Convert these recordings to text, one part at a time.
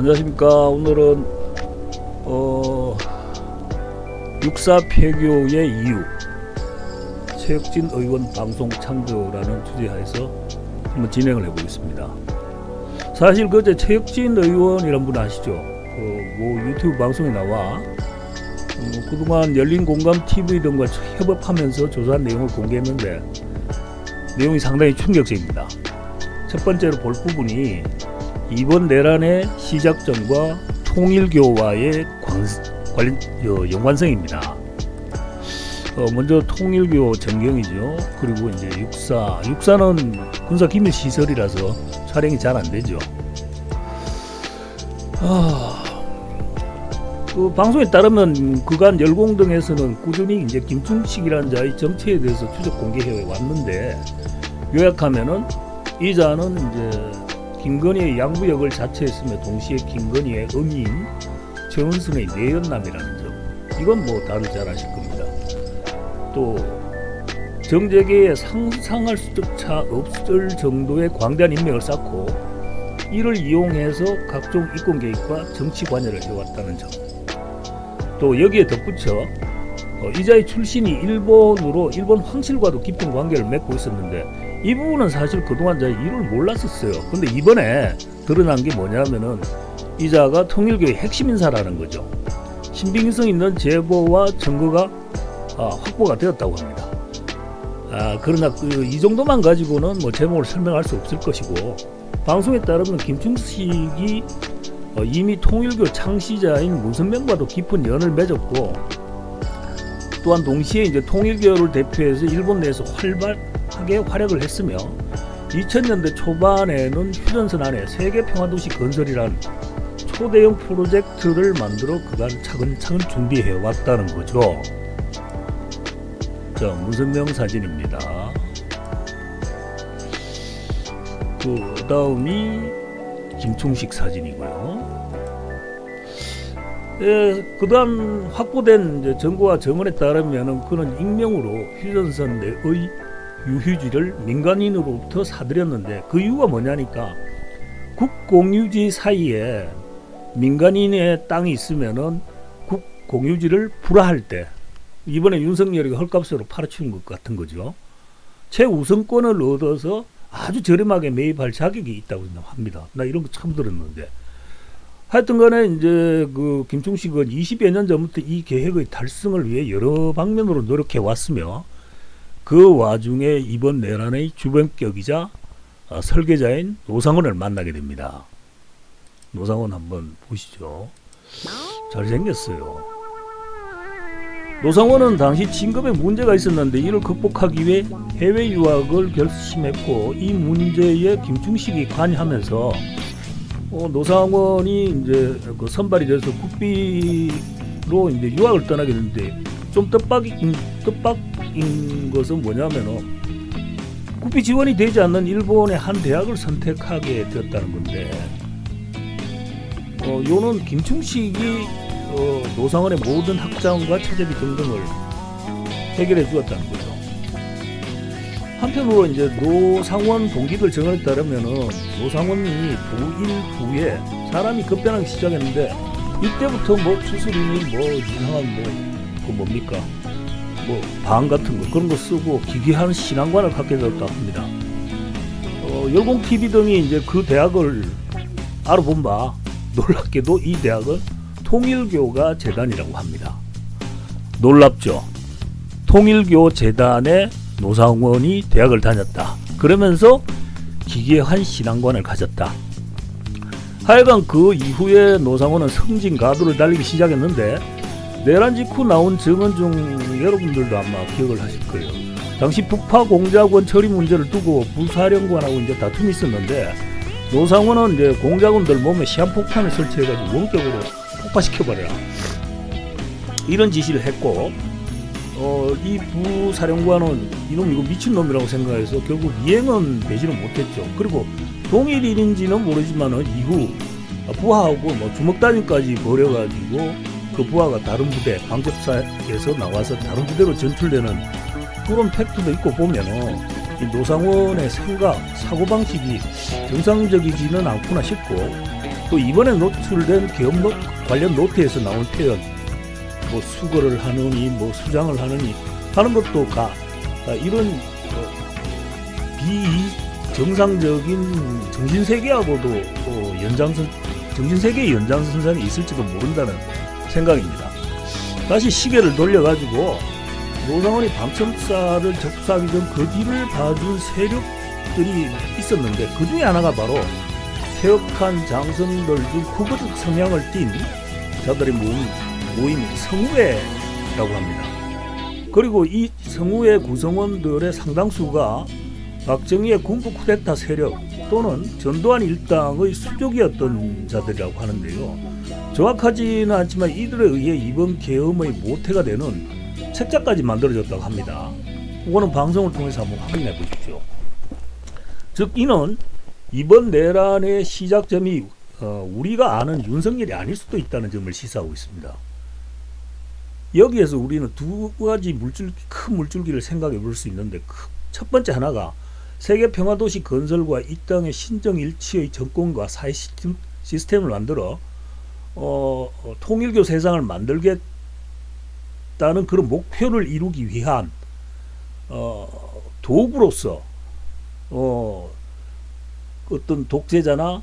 안녕하십니까. 오늘은 6.4 폐교의 이유, 최혁진 의원 방송 참조라는 주제하에서 한번 진행을 해보겠습니다. 사실 그제 최혁진 의원이란 분 아시죠? 뭐 유튜브 방송에 나와 그동안 열린공감TV 등과 협업하면서 조사한 내용을 공개했는데 내용이 상당히 충격적입니다. 첫 번째로 볼 부분이 이번 내란의 시작점과 통일교와의 연관성입니다. 먼저 통일교 전경이죠. 그리고 이제 육사는 군사 기밀 시설이라서 촬영이 잘 안 되죠. 그 방송에 따르면 그간 열공등에서는 꾸준히 이제 김충식이라는 자의 정체에 대해서 추적 공개해 왔는데, 요약하면은 이 자는 이제 김건희의 양부역을 자처했으며 동시에 김건희의 음인 최은순의 내연남이라는 점, 이건 뭐 다들 잘 아실 겁니다. 또 정재계에 상상할 수조차 없을 정도의 광대한 인맥을 쌓고 이를 이용해서 각종 이권 개입과 정치 관여를 해왔다는 점, 또 여기에 덧붙여 이자의 출신이 일본 황실과도 깊은 관계를 맺고 있었는데, 이 부분은 사실 그동안 잘 이를 몰랐었어요. 근데 이번에 드러난 게 뭐냐면은 이자가 통일교의 핵심 인사라는 거죠. 신빙성 있는 제보와 증거가 확보가 되었다고 합니다. 그러나 이 정도만 가지고는 뭐 제목을 설명할 수 없을 것이고, 방송에 따르면 김충식이 이미 통일교 창시자인 문선명과도 깊은 연을 맺었고, 또한 동시에 이제 통일교를 대표해서 일본 내에서 활발하게 활약을 했으며 2000년대 초반에는 휴전선 안에 세계평화도시 건설이란 초대형 프로젝트를 만들어 그간 차근차근 준비해 왔다는 거죠. 자, 문선명 사진입니다. 그 다음이 김충식 사진이고요. 그다음 확보된 이제 정보와 정언에 따르면 그는 익명으로 휴전선 내의 유휴지를 민간인으로부터 사들였는데, 그 이유가 뭐냐니까 국공유지 사이에 민간인의 땅이 있으면은 국공유지를 불화할 때 이번에 윤석열이 헐값으로 팔아치운 것 같은 거죠. 최우선권을 얻어서 아주 저렴하게 매입할 자격이 있다고 합니다. 나 이런 거 처음 들었는데, 하여튼 간에 이제 그 김충식은 20여 년 전부터 이 계획의 달성을 위해 여러 방면으로 노력해 왔으며, 그 와중에 이번 내란의 주변격이자 설계자인 노상원을 만나게 됩니다. 노상원 한번 보시죠. 잘생겼어요. 노상원은 당시 진급에 문제가 있었는데 이를 극복하기 위해 해외 유학을 결심했고, 이 문제에 김충식이 관여하면서 노상원이 이제 그 선발이 돼서 국비로 이제 유학을 떠나게 됐는데, 좀 뜻밖인 것은 뭐냐면은 국비 지원이 되지 않는 일본의 한 대학을 선택하게 되었다는 건데, 요는 김충식이 노상원의 모든 학자금과 체제비 등등을 해결해 주었다는 거죠. 한편으로 이제 노상원 동기들 정언에 따르면은 노상원이 부일 후에 사람이 급변하기 시작했는데, 이때부터 뭐 추스림이 뭐 이상한 그 뭡니까 방 같은 거 그런 거 쓰고 기괴한 신앙관을 갖게 되었다고 합니다. 열공TV 등이 이제 그 대학을 알아본 바 놀랍게도 이 대학은 통일교가 재단이라고 합니다. 놀랍죠? 통일교 재단에 노상원이 대학을 다녔다. 그러면서 기괴한 신앙관을 가졌다. 하여간 그 이후에 노상원은 성진 가도를 달리기 시작했는데, 내란 직후 나온 증언 중 여러분들도 아마 기억을 하실 거예요. 당시 북파 공작원 처리 문제를 두고 부사령관하고 이제 다툼이 있었는데, 노상원은 이제 공작원들 몸에 시한폭탄을 설치해가지고 원격으로 폭파시켜버려라, 이런 지시를 했고, 이 부사령관은 이놈 이거 미친놈이라고 생각해서 결국 이행은 되지는 못했죠. 그리고 동일인인지는 모르지만은 이후 부하하고 뭐 주먹다짐까지 벌여가지고 그 부하가 다른 부대, 방적사에서 나와서 다른 부대로 전출되는 그런 팩트도 있고 보면은 이 노상원의 생각, 사고방식이 정상적이지는 않구나 싶고, 또 이번에 노출된 계엄 관련 노트에서 나온 표현, 뭐 수거를 하느니 뭐 수장을 하느니 하는 것도 이런 비정상적인 정신세계하고도 정신세계의 연장선상에 있을지도 모른다는 생각입니다. 다시 시계를 돌려가지고 노상원이 방첨사를 접수하기 전 그 뒤를 봐준 세력들이 있었는데 그 중에 하나가 바로 퇴역한 장성들 중 후보적 성향을 띤 자들의 모임 성우회라고 합니다. 그리고 이 성우회 구성원들의 상당수가 박정희의 군부 쿠데타 세력 또는 전두환 일당의 수족이었던 자들이라고 하는데요. 정확하지는 않지만 이들에 의해 이번 계엄의 모태가 되는 책자까지 만들어졌다고 합니다. 그거는 방송을 통해서 한번 확인해 보십시오. 즉 이는 이번 내란의 시작점이 우리가 아는 윤석열이 아닐 수도 있다는 점을 시사하고 있습니다. 여기에서 우리는 두 가지 큰 물줄기를 생각해 볼 수 있는데, 첫 번째 하나가 세계 평화도시 건설과 이 땅의 신정 일치의 정권과 사회 시스템을 만들어 통일교 세상을 만들겠다는 그런 목표를 이루기 위한 도구로서 어떤 독재자나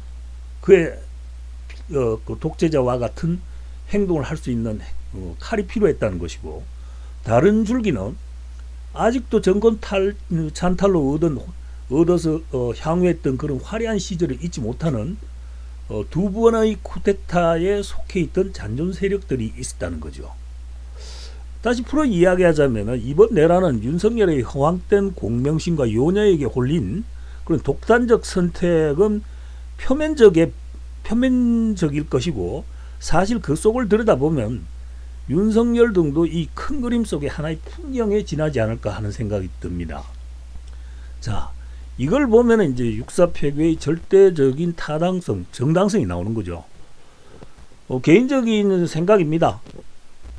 그의 그 독재자와 같은 행동을 할 수 있는 칼이 필요했다는 것이고, 다른 줄기는 아직도 정권 찬탈로 얻어서 향유했던 그런 화려한 시절을 잊지 못하는 두 번의 쿠데타에 속해 있던 잔존 세력들이 있었다는 거죠. 다시 풀어 이야기하자면 이번 내란은 윤석열의 허황된 공명심과 요녀에게 홀린 그런 독단적 선택은 표면적일 것이고, 사실 그 속을 들여다보면 윤석열 등도 이 큰 그림 속에 하나의 풍경에 지나지 않을까 하는 생각이 듭니다. 자, 이걸 보면 이제 육사 폐괴의 절대적인 타당성, 정당성이 나오는 거죠. 개인적인 생각입니다.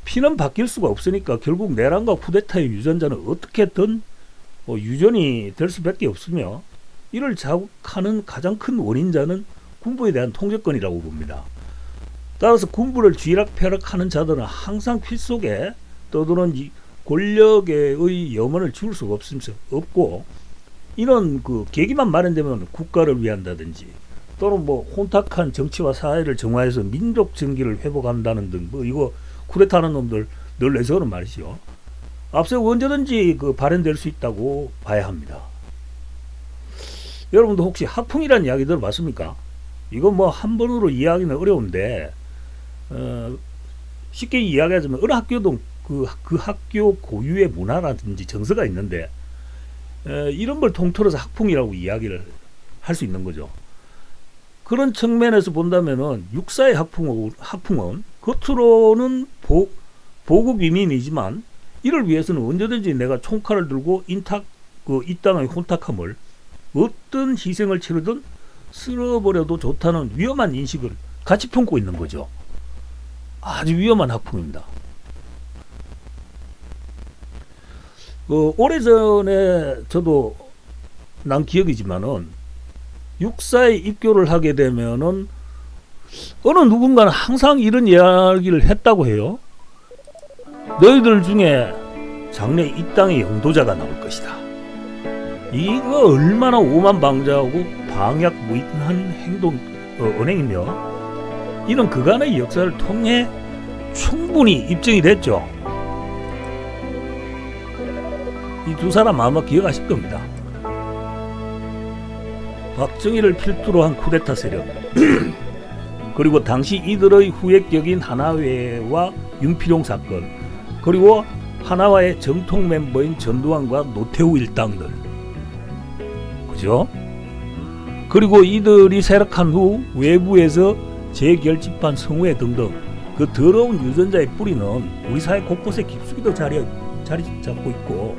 피는 바뀔 수가 없으니까 결국 내란과 쿠데타의 유전자는 어떻게든 유전이 될 수밖에 없으며, 이를 자극하는 가장 큰 원인자는 군부에 대한 통제권이라고 봅니다. 따라서 군부를 쥐락펴락하는 자들은 항상 피 속에 떠도는 이 권력의 염원을 지울 수가 없고, 이런 그 계기만 마련되면 국가를 위한다든지 또는 뭐 혼탁한 정치와 사회를 정화해서 민족 정기를 회복한다는 등 이거 쿠데타하는 놈들 늘 내세우는 말이죠. 앞서 언제든지 발현될 수 있다고 봐야 합니다. 여러분도 혹시 학풍이라는 이야기 들어봤습니까? 이거 뭐 한 번으로 이야기는 어려운데 쉽게 이야기하자면 어느 학교도 그 학교 고유의 문화라든지 정서가 있는데 이런 걸 통틀어서 학풍이라고 이야기를 할 수 있는 거죠. 그런 측면에서 본다면은 육사의 학풍은 겉으로는 보국 위민이지만 이를 위해서는 언제든지 내가 총칼을 들고 이 땅의 혼탁함을 어떤 희생을 치르든 쓸어버려도 좋다는 위험한 인식을 같이 품고 있는 거죠. 아주 위험한 학풍입니다. 오래전에 저도 난 기억이지만은 육사에 입교를 하게 되면은 어느 누군가는 항상 이런 이야기를 했다고 해요. 너희들 중에 장래 이 땅의 영도자가 나올 것이다. 이거 얼마나 오만방자하고 방약무익한 언행이며 이는 그간의 역사를 통해 충분히 입증이 됐죠. 이 두 사람 아마 기억하실 겁니다. 박정희를 필두로 한 쿠데타 세력 그리고 당시 이들의 후획격인 하나회와 윤필용 사건, 그리고 하나와의 정통 멤버인 전두환과 노태우 일당들, 그죠? 그리고 이들이 세력한 후 외부에서 재결집한 성우회 등등 그 더러운 유전자의 뿌리는 우리 사회 곳곳에 깊숙이도 자리 잡고 있고,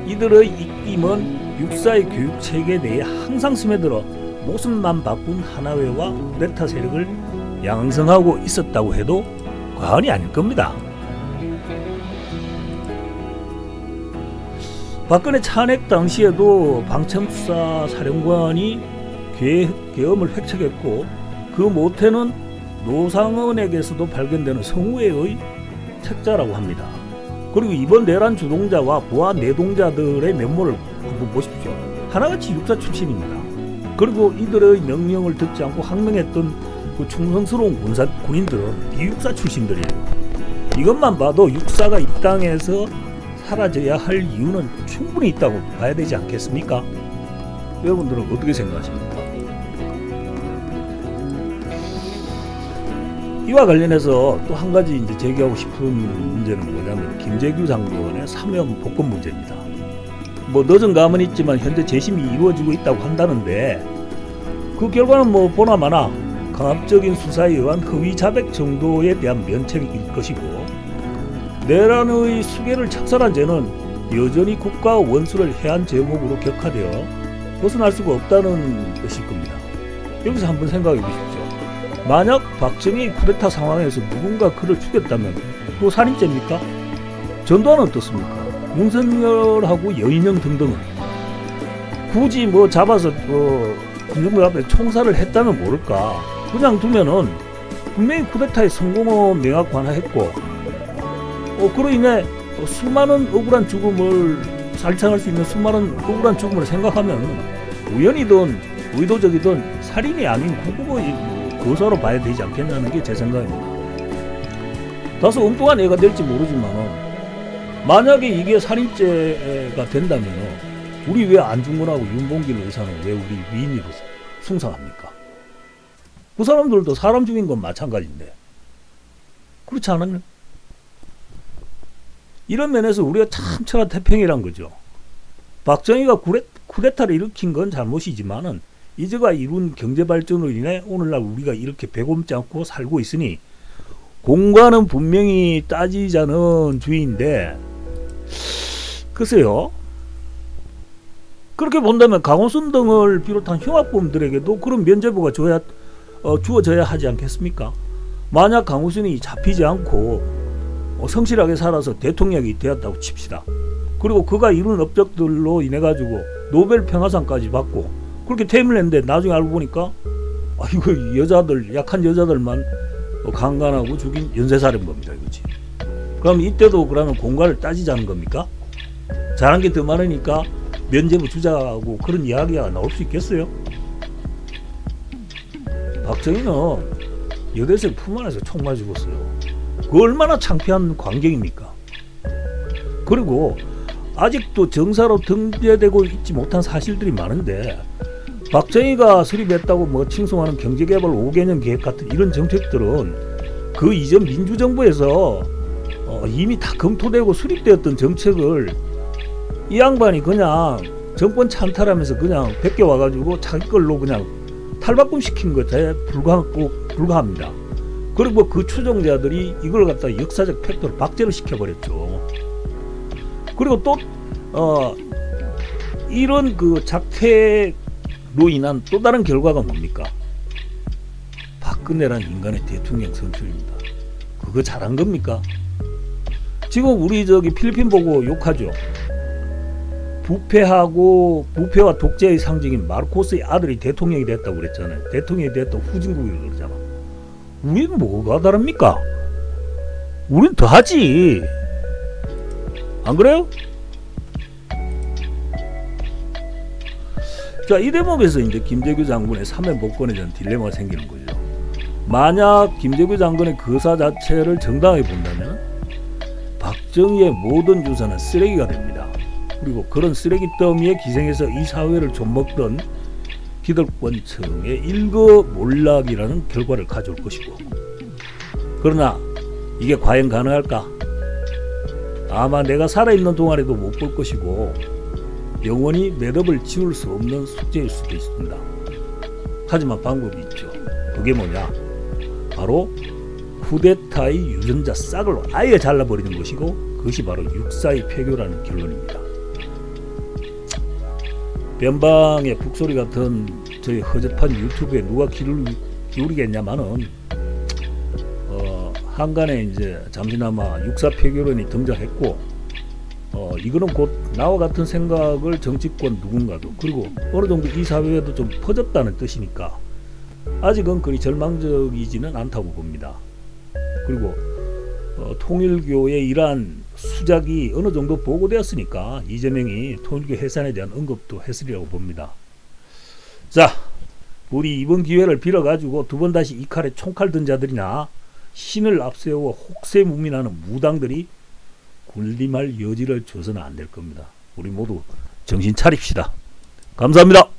이들의 입김은 육사의 교육체계 내에 항상 스며들어 모습만 바꾼 하나회와 쿠데타 세력을 양성하고 있었다고 해도 과언이 아닐 겁니다. 박근혜 탄핵 당시에도 방첨사 사령관이 계엄을 획책했고 그 모태는 노상원에게서도 발견되는 성우회의 책자라고 합니다. 그리고 이번 내란 주동자와 부하 내동자들의 면모를 한번 보십시오. 하나같이 육사 출신입니다. 그리고 이들의 명령을 듣지 않고 항명했던 그 충성스러운 군인들은 비육사 출신들이에요. 이것만 봐도 육사가 이 땅에서 사라져야 할 이유는 충분히 있다고 봐야 되지 않겠습니까? 여러분들은 어떻게 생각하십니까? 이와 관련해서 또 한 가지 이제 제기하고 싶은 문제는 뭐냐면 김재규 장관의 사면 복권 문제입니다. 뭐 늦은 감은 있지만 현재 재심이 이루어지고 있다고 한다는데 그 결과는 뭐 보나마나 강압적인 수사에 의한 허위 자백 정도에 대한 면책일 것이고 내란의 수괴를 착살한 죄는 여전히 국가와 원수를 해한 제목으로 격화되어 벗어날 수가 없다는 것일 겁니다. 여기서 한번 생각해 보십시오. 만약 박정희 쿠데타 상황에서 누군가 그를 죽였다면 또 살인죄입니까? 전두환은 어떻습니까? 윤석열하고 여인영 등등은 굳이 뭐 잡아서 군중들 앞에 총살을 했다면 모를까? 그냥 두면은 분명히 쿠데타의 성공은 명확관화했고 그로 인해 수많은 억울한 죽음을 살창할 수 있는 수많은 억울한 죽음을 생각하면 우연이든 의도적이든 살인이 아닌 구국의 거사로 봐야 되지 않겠냐는 게 제 생각입니다. 다소 엉뚱한 예가 될지 모르지만 만약에 이게 살인죄가 된다면 우리 왜 안중근하고 윤봉길 의사는 왜 우리 위인으로 숭상합니까? 그 사람들도 사람 죽인 건 마찬가지인데 그렇지 않았나요? 이런 면에서 우리가 참 천하태평이란 거죠. 박정희가 쿠데타를 일으킨 건 잘못이지만은 이제가 이룬 경제발전으로 인해 오늘날 우리가 이렇게 배고프지 않고 살고 있으니 공과는 분명히 따지자는 주의인데 글쎄요. 그렇게 본다면 강호순 등을 비롯한 흉악범들에게도 그런 면죄부가 주어져야 하지 않겠습니까? 만약 강호순이 잡히지 않고 성실하게 살아서 대통령이 되었다고 칩시다. 그리고 그가 이룬 업적들로 인해 가지고 노벨 평화상까지 받고 그렇게 퇴임을 했는데 나중에 알고 보니까 이거 여자들 약한 여자들만 강간하고 죽인 연쇄살인범이다 이거지. 그럼 이때도 그러면 공과를 따지자는 겁니까? 잘한 게 더 많으니까 면죄부 주자고 그런 이야기가 나올 수 있겠어요? 박정희는 여대생 품 안에서 총 맞아 죽었어요. 그 얼마나 창피한 광경입니까? 그리고 아직도 정사로 등재되고 있지 못한 사실들이 많은데 박정희가 수립했다고 뭐 칭송하는 경제개발 5개년 계획 같은 이런 정책들은 그 이전 민주정부에서 이미 다 검토되고 수립되었던 정책을 이 양반이 그냥 정권 찬탈하면서 그냥 베껴와가지고 자기 걸로 그냥 탈바꿈시킨 것에 불과합니다. 그리고 그 추종자들이 이걸 갖다 역사적 팩트로 박제를 시켜버렸죠. 그리고 또 이런 그 작태로 인한 또 다른 결과가 뭡니까? 박근혜란 인간의 대통령 선출입니다. 그거 잘한 겁니까? 지금 우리 필리핀 보고 욕하죠. 부패와 독재의 상징인 마르코스의 아들이 대통령이 됐다고 그랬잖아요. 대통령이 됐다고 후진국이라고 그러잖아. 우리는 뭐가 다릅니까? 우린 더 하지. 안 그래요? 자, 이 대목에서 이제 김재규 장군의 사면 복권에 대한 딜레마가 생기는 거죠. 만약 김재규 장군의 거사 자체를 정당하게 본다면 박정희의 모든 유산은 쓰레기가 됩니다. 그리고 그런 쓰레기 더미에 기생해서 이 사회를 좀먹던 기득권층의 일거몰락이라는 결과를 가져올 것이고, 그러나 이게 과연 가능할까? 아마 내가 살아있는 동안에도 못 볼 것이고 영원히 매듭을 지울 수 없는 숙제일 수도 있습니다. 하지만 방법이 있죠. 그게 뭐냐? 바로 쿠데타의 유전자 싹을 아예 잘라버리는 것이고 그것이 바로 육사의 폐교라는 결론입니다. 변방의 북소리 같은 저희 허접한 유튜브에 누가 귀를 기울이겠냐마는 한간에 이제 잠시나마 육사 폐교론이 등장했고 이거는 곧 나와 같은 생각을 정치권 누군가도 그리고 어느 정도 이 사회에도 좀 퍼졌다는 뜻이니까 아직은 그리 절망적이지는 않다고 봅니다. 그리고 통일교의 이러한 수작이 어느 정도 보고되었으니까 이재명이 통일교 해산에 대한 언급도 했으리라고 봅니다. 자, 우리 이번 기회를 빌어가지고 두 번 다시 이 칼에 총칼 든 자들이나 신을 앞세워 혹세무민하는 무당들이 군림할 여지를 줘서는 안 될 겁니다. 우리 모두 정신 차립시다. 감사합니다.